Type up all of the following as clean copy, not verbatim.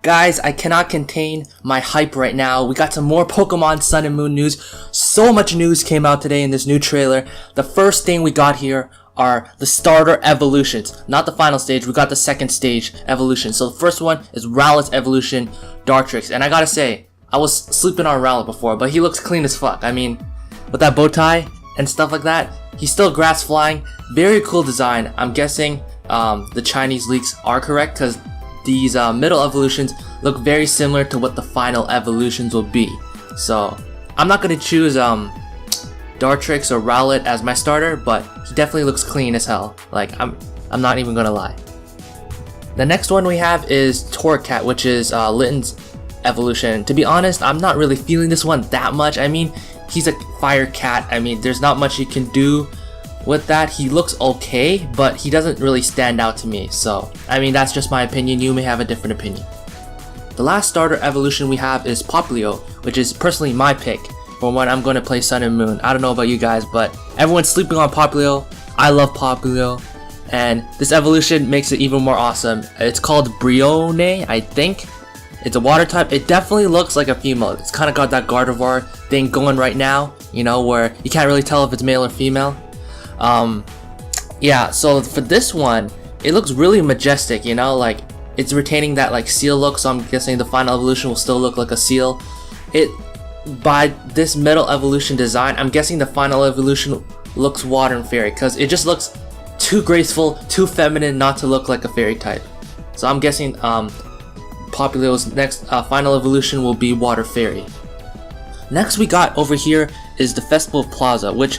Guys, I cannot contain my hype right now. We got some more Pokemon Sun and Moon news. So much news came out today in this new trailer. The first thing we got here are the starter evolutions. Not the final stage, we got the second stage evolution. So the first one is Rowlet's evolution, Dartrix. And I gotta say, I was sleeping on Rowlet before, but he looks clean as fuck. I mean, with that bow tie and stuff like that, he's still grass flying. Very cool design. I'm guessing the Chinese leaks are correct because these middle evolutions look very similar to what the final evolutions will be. So I'm not gonna choose Dartrix or Rowlet as my starter, but he definitely looks clean as hell. Like I'm not even gonna lie. The next one we have is Torracat, which is Litten's evolution. To be honest, I'm not really feeling this one that much. I mean, he's a fire cat. I mean, there's not much you can do with that. He looks okay, but he doesn't really stand out to me. So, I mean, that's just my opinion. You may have a different opinion. The last starter evolution we have is Popplio, which is personally my pick for when I'm going to play Sun and Moon. I don't know about you guys, but everyone's sleeping on Popplio. I love Popplio, and this evolution makes it even more awesome. It's called Brionne, I think. It's a water type. It definitely looks like a female. It's kind of got that Gardevoir thing going right now, you know, where you can't really tell if it's male or female. Yeah, so for this one, it looks really majestic, you know, like it's retaining that like seal look, so I'm guessing the final evolution will still look like a seal. By this middle evolution design, I'm guessing the final evolution looks water and fairy because it just looks too graceful, too feminine not to look like a fairy type. So I'm guessing Popplio's next final evolution will be water fairy. Next we got over here is the Festival Plaza, which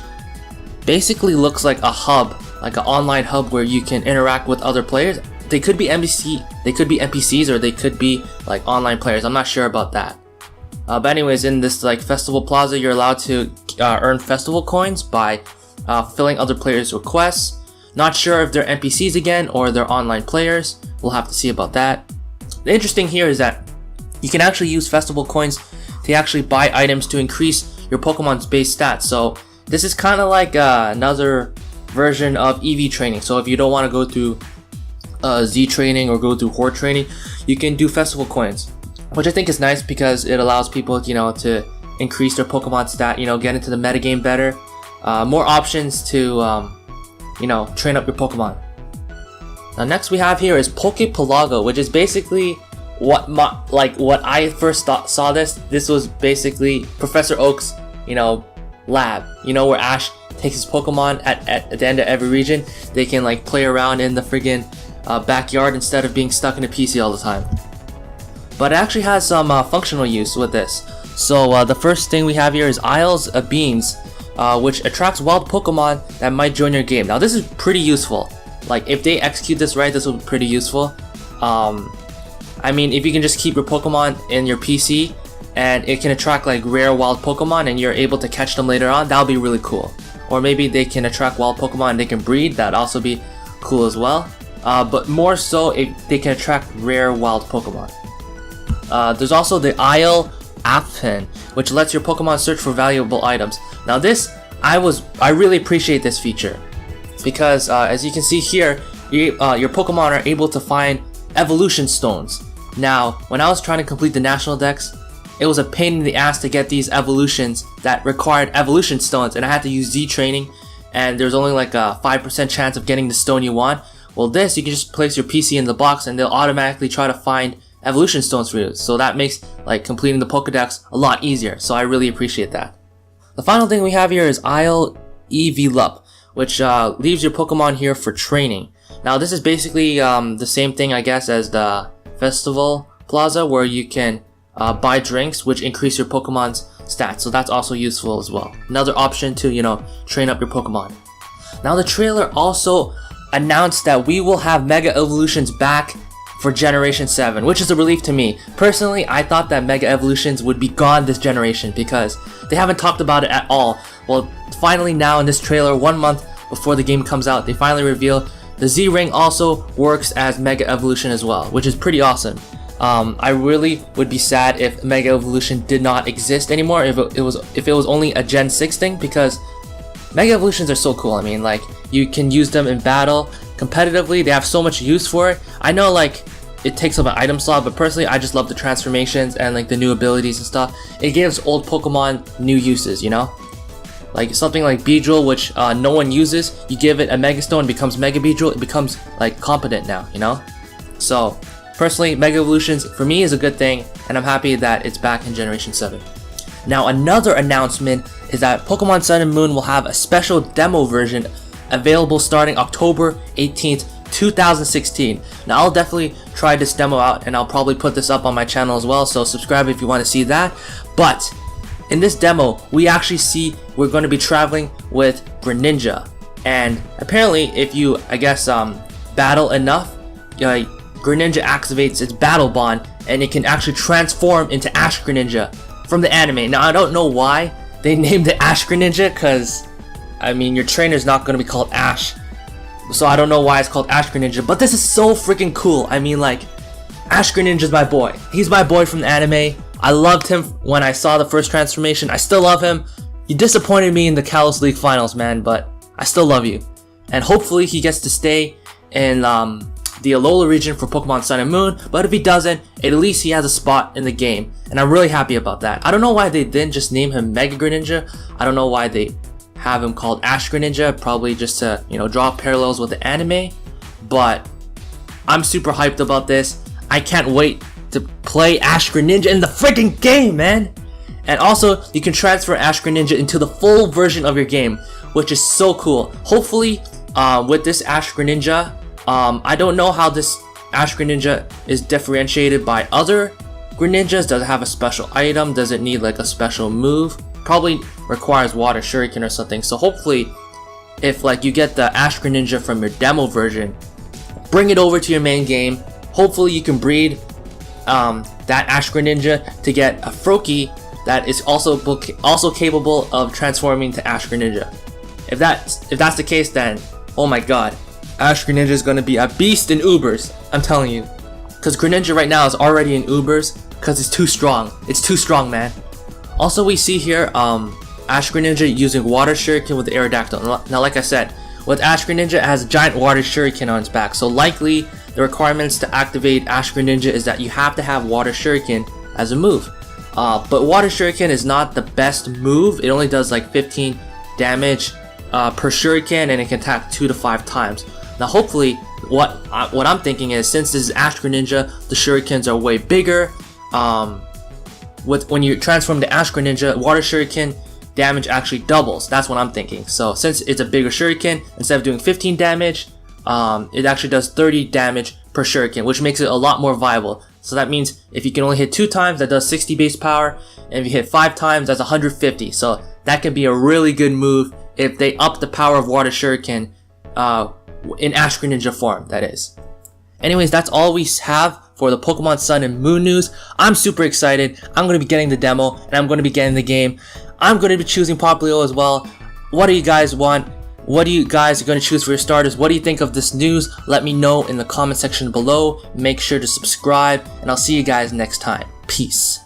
basically looks like a hub, like an online hub where you can interact with other players. They could be NPCs, or they could be like online players. I'm not sure about that. But anyways, in this like Festival Plaza, you're allowed to earn festival coins by filling other players' requests. Not sure if they're NPCs again or they're online players. We'll have to see about that. The interesting here is that you can actually use festival coins to actually buy items to increase your Pokemon's base stats. So this is kind of like another version of EV training. So if you don't want to go through Z training or go through Horde training, you can do festival coins, which I think is nice because it allows people, you know, to increase their Pokemon stat, you know, get into the metagame better. More options to, you know, train up your Pokemon. Now next we have here is Pokepelago, which is basically what I first saw this. This was basically Professor Oak's, you know, lab, you know, where Ash takes his Pokemon at the end of every region. They can like play around in the friggin' backyard instead of being stuck in a PC all the time. But it actually has some functional use with this. So the first thing we have here is Isles of Beans, which attracts wild Pokemon that might join your game. Now this is pretty useful. Like if they execute this right, this will be pretty useful. I mean, if you can just keep your Pokemon in your PC and it can attract like rare wild Pokemon and you're able to catch them later on, that'll be really cool. Or maybe they can attract wild Pokemon and they can breed, that'd also be cool as well. But more so if they can attract rare wild Pokemon. There's also the Isle Aphun, which lets your Pokemon search for valuable items. Now this, I really appreciate this feature because as you can see here, your Pokemon are able to find evolution stones. Now, when I was trying to complete the national dex, it was a pain in the ass to get these evolutions that required evolution stones, and I had to use Z training, and there's only like a 5% chance of getting the stone you want. Well, this, you can just place your PC in the box and they'll automatically try to find evolution stones for you. So that makes like completing the Pokedex a lot easier. So I really appreciate that. The final thing we have here is Isle Evilup, which leaves your Pokemon here for training. Now this is basically the same thing, I guess, as the Festival Plaza, where you can buy drinks which increase your Pokemon's stats. So that's also useful as well. Another option to, you know, train up your Pokemon. Now the trailer also announced that we will have Mega Evolutions back for Generation 7, which is a relief to me. Personally, I thought that Mega Evolutions would be gone this generation because they haven't talked about it at all. Well, finally now in this trailer, 1 month before the game comes out, they finally reveal the Z-Ring also works as Mega Evolution as well, which is pretty awesome. I really would be sad if Mega Evolution did not exist anymore, if it was only a Gen 6 thing, because Mega Evolutions are so cool. I mean, like, you can use them in battle competitively. They have so much use for it. I know, like, it takes up an item slot, but personally I just love the transformations and like the new abilities and stuff. It gives old Pokemon new uses, you know? Like something like Beedrill, which no one uses, you give it a Mega Stone, it becomes Mega Beedrill, it becomes like competent now, you know? So personally, Mega Evolutions for me is a good thing, and I'm happy that it's back in Generation 7. Now another announcement is that Pokemon Sun and Moon will have a special demo version available starting October 18th, 2016. Now I'll definitely try this demo out, and I'll probably put this up on my channel as well, so subscribe if you want to see that. But in this demo, we actually see we're going to be traveling with Greninja, and apparently if you, I guess, battle enough, Greninja activates its battle bond, and it can actually transform into Ash-Greninja from the anime. Now I don't know why they named it Ash-Greninja, because I mean your trainer's not going to be called Ash, so I don't know why it's called Ash-Greninja, but this is so freaking cool. I mean, like, Ash-Greninja's my boy. He's my boy from the anime. I loved him when I saw the first transformation. I still love him. You disappointed me in the Kalos League finals, man, but I still love you. And hopefully he gets to stay in the Alola region for Pokemon Sun and Moon, but if he doesn't, at least he has a spot in the game, and I'm really happy about that. I don't know why they didn't just name him Mega Greninja. I don't know why they have him called Ash-Greninja, probably just to, you know, draw parallels with the anime, but I'm super hyped about this. I can't wait to play Ash-Greninja in the freaking game, man! And also, you can transfer Ash-Greninja into the full version of your game, which is so cool. Hopefully, with this Ash-Greninja, I don't know how this Ash-Greninja is differentiated by other Greninjas. Does it have a special item? Does it need like a special move? Probably requires Water Shuriken or something. So hopefully, if like you get the Ash-Greninja from your demo version, bring it over to your main game. Hopefully you can breed that Ash-Greninja to get a Froakie that is also capable of transforming to Ash-Greninja. If that's the case, then oh my god, Ash-Greninja is gonna be a beast in Ubers. I'm telling you, because Greninja right now is already in Ubers because it's too strong. It's too strong, man. Also, we see here Ash-Greninja using Water Shuriken with the Aerodactyl. Now, like I said, with Ash-Greninja, it has a giant Water Shuriken on its back. So likely, the requirements to activate Ash-Greninja is that you have to have Water Shuriken as a move. But Water Shuriken is not the best move. It only does like 15 damage per Shuriken, and it can attack 2 to 5 times. Now, hopefully, what I'm thinking is, since this is Ash-Greninja, the Shurikens are way bigger. When you transform to Ash-Greninja, Water Shuriken damage actually doubles. That's what I'm thinking. So since it's a bigger Shuriken, instead of doing 15 damage, it actually does 30 damage per Shuriken, which makes it a lot more viable. So that means if you can only hit 2 times, that does 60 base power, and if you hit 5 times, that's 150. So that could be a really good move if they up the power of Water Shuriken in Ash-Greninja form, that is. Anyways, that's all we have for the Pokemon Sun and Moon news. I'm super excited. I'm going to be getting the demo, and I'm going to be getting the game. I'm going to be choosing Popplio as well. What do you guys want? What do you guys are going to choose for your starters? What do you think of this news? Let me know in the comment section below. Make sure to subscribe, and I'll see you guys next time. Peace.